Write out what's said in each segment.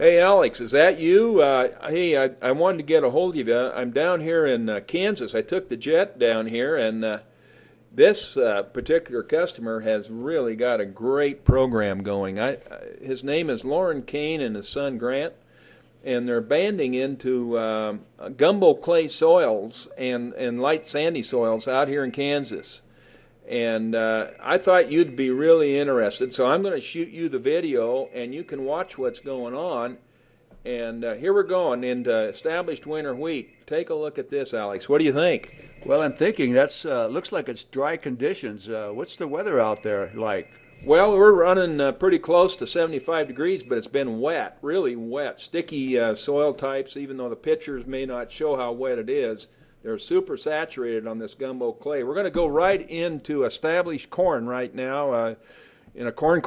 Hey Alex, is that you? Hey, I wanted to get a hold of you. I'm down here in Kansas. I took the jet down here, and this particular customer has really got a great program going. His name is Lauren Kane and his son Grant, and they're banding into gumbo clay soils and light sandy soils out here in Kansas. And I thought you'd be really interested, so I'm going to shoot you the video, and you can watch what's going on. And here we're going into established winter wheat. Take a look at this, Alex. What do you think? Well, I'm thinking that's looks like it's dry conditions. What's the weather out there like? Well, we're running pretty close to 75 degrees, but it's been wet, really wet. Sticky soil types, even though the pictures may not show how wet it is. They're super saturated on this gumbo clay. We're going to go right into established corn right now in a corn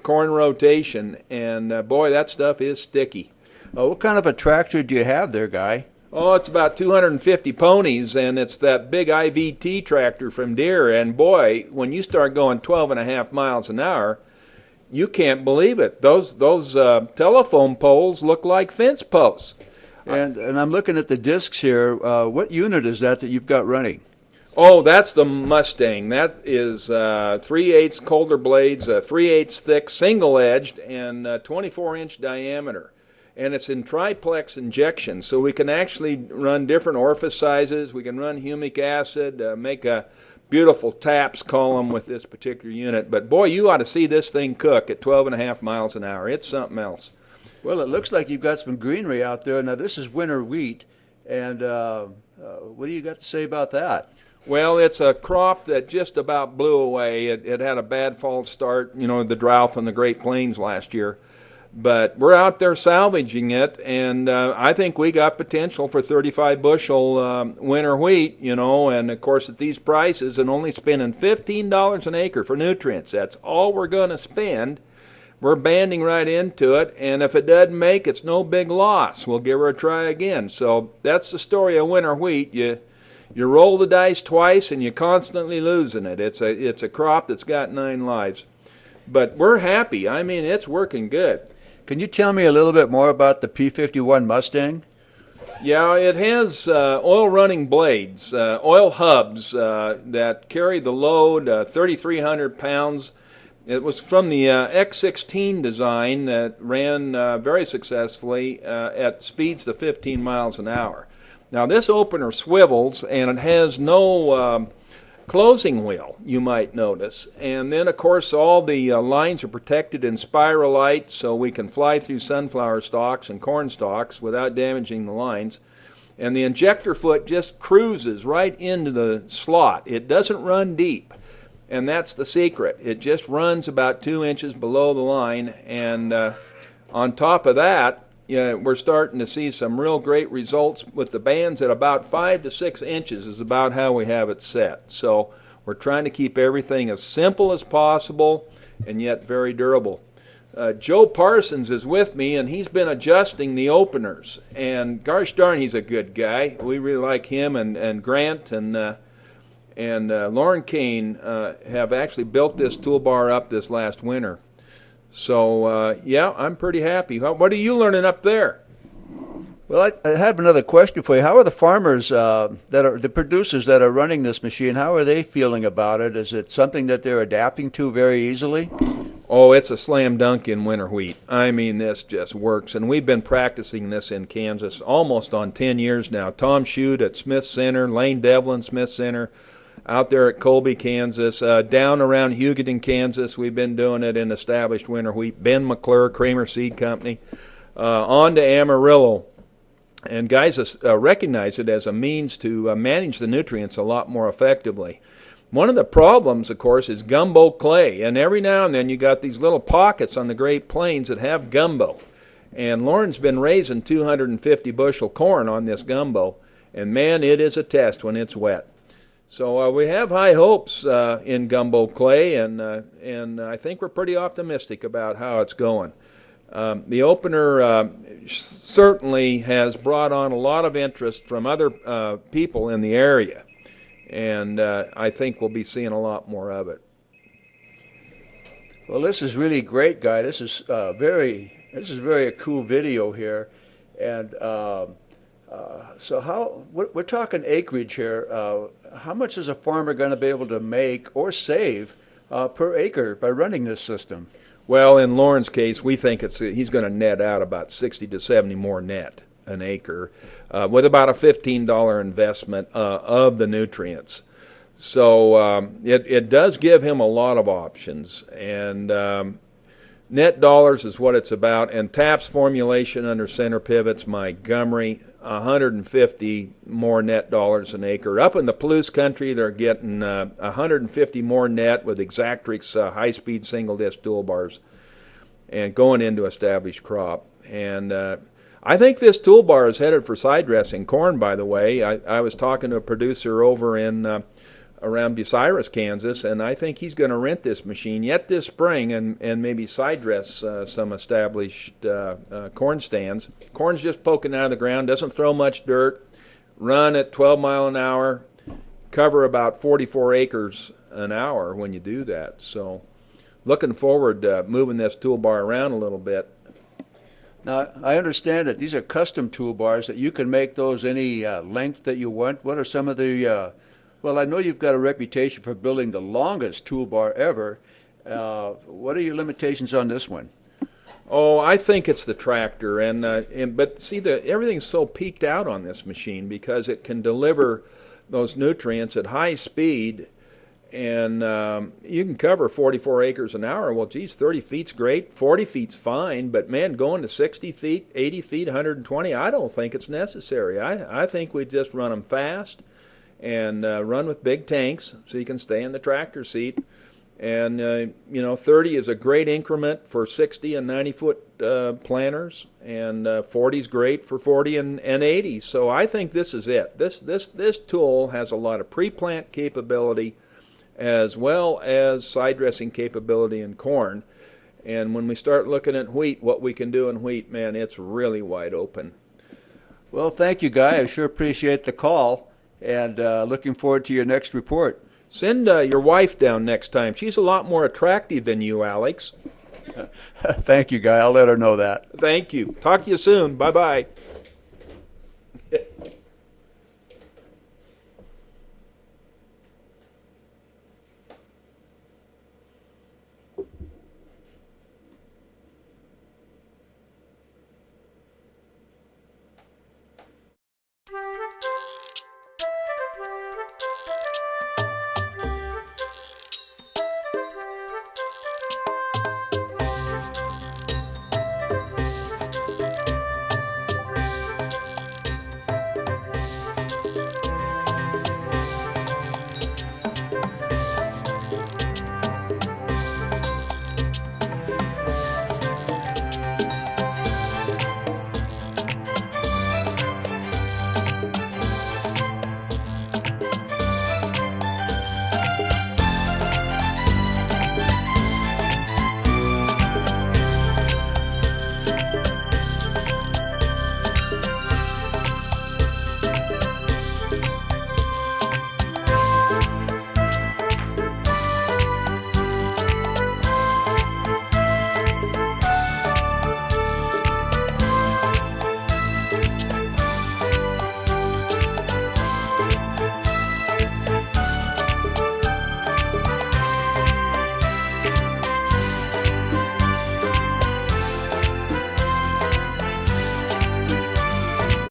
rotation, and boy, that stuff is sticky. What kind of a tractor do you have there, Guy? Oh, it's about 250 ponies, and it's that big IVT tractor from Deere. And boy, when you start going 12 and a half miles an hour, you can't believe it. Those telephone poles look like fence posts. And I'm looking at the discs here. What unit is that you've got running? Oh, that's the Mustang. That is 3/8 Coulter blades, 3/8 thick, single-edged, and 24-inch diameter. And it's in triplex injection, so we can actually run different orifice sizes. We can run humic acid, make a beautiful TAPPS column with this particular unit. But boy, you ought to see this thing cook at 12 and a half miles an hour. It's something else. Well, it looks like you've got some greenery out there. Now, this is winter wheat, and what do you got to say about that? Well, it's a crop that just about blew away. It had a bad fall start, you know, the drought on the Great Plains last year. But we're out there salvaging it, and I think we got potential for 35 bushel winter wheat, you know, and of course at these prices and only spending $15 an acre for nutrients. That's all we're going to spend. We're banding right into it, and if it doesn't make, it's no big loss. We'll give her a try again. So that's the story of winter wheat. You roll the dice twice, and you're constantly losing it. It's a crop that's got 9 lives. But we're happy. I mean, it's working good. Can you tell me a little bit more about the P51 Mustang? Yeah, it has oil-running blades, oil hubs that carry the load, 3,300 pounds. It was from the X16 design that ran very successfully at speeds to 15 miles an hour. Now, this opener swivels, and it has no closing wheel, you might notice. And then, of course, all the lines are protected in spiralite, so we can fly through sunflower stalks and corn stalks without damaging the lines. And the injector foot just cruises right into the slot. It doesn't run deep, and that's the secret. It just runs about 2 inches below the line, and on top of that, we're starting to see some real great results with the bands at about 5 to 6 inches is about how we have it set. So we're trying to keep everything as simple as possible and yet very durable. Joe Parsons is with me, and he's been adjusting the openers. And gosh darn, he's a good guy. We really like him, and Grant and Lauren Kane have actually built this toolbar up this last winter. So, yeah, I'm pretty happy. What are you learning up there? Well, I have another question for you. How are the farmers the producers that are running this machine, how are they feeling about it? Is it something that they're adapting to very easily? Oh, it's a slam dunk in winter wheat. I mean, this just works. And we've been practicing this in Kansas almost on 10 years now. Tom Shute at Smith Center, Lane Devlin, Smith Center, out there at Colby, Kansas, down around Hugoton, Kansas. We've been doing it in established winter wheat. Ben McClure, Kramer Seed Company, on to Amarillo. And guys recognize it as a means to manage the nutrients a lot more effectively. One of the problems, of course, is gumbo clay. And every now and then you got these little pockets on the Great Plains that have gumbo. And Lauren's been raising 250 bushel corn on this gumbo. And man, it is a test when it's wet. So we have high hopes in gumbo clay, and I think we're pretty optimistic about how it's going. The opener certainly has brought on a lot of interest from other people in the area, and I think we'll be seeing a lot more of it. Well, this is really great, Guy. This is very a cool video here, and so we're talking acreage here. How much is a farmer going to be able to make or save per acre by running this system? Well, in Lauren's case, we think he's going to net out about 60 to 70 more net an acre, with about a $15 investment of the nutrients. So it does give him a lot of options, and net dollars is what it's about. And TAPPS formulation under center pivots, Montgomery, 150 more net dollars an acre. Up in the Palouse country, they're getting 150 more net with Exactrix high-speed single-disc toolbars and going into established crop. And I think this toolbar is headed for side dressing corn, by the way. I was talking to a producer over in around Bucyrus, Kansas, and I think he's going to rent this machine yet this spring and maybe side dress some established corn stands. Corn's just poking out of the ground, doesn't throw much dirt, run at 12 mile an hour, cover about 44 acres an hour when you do that. So looking forward to moving this toolbar around a little bit. Now, I understand that these are custom toolbars, that you can make those any length that you want. What are some of the well, I know you've got a reputation for building the longest toolbar ever. What are your limitations on this one? Oh, I think it's the tractor, but see, everything's so peaked out on this machine because it can deliver those nutrients at high speed, and you can cover 44 acres an hour. Well, geez, 30 feet's great, 40 feet's fine, but man, going to 60 feet, 80 feet, 120, I don't think it's necessary. I think we just run them fast and run with big tanks so you can stay in the tractor seat. And 30 is a great increment for 60 and 90 foot planters, and 40 is great for 40 and 80. So I think this is it. This tool has a lot of pre-plant capability as well as side dressing capability in corn. And when we start looking at wheat, what we can do in wheat, man, it's really wide open. Well, thank you, Guy. I sure appreciate the call, and looking forward to your next report. Send your wife down next time. She's a lot more attractive than you, Alex. Thank you, Guy. I'll let her know that. Thank you. Talk to you soon. Bye-bye.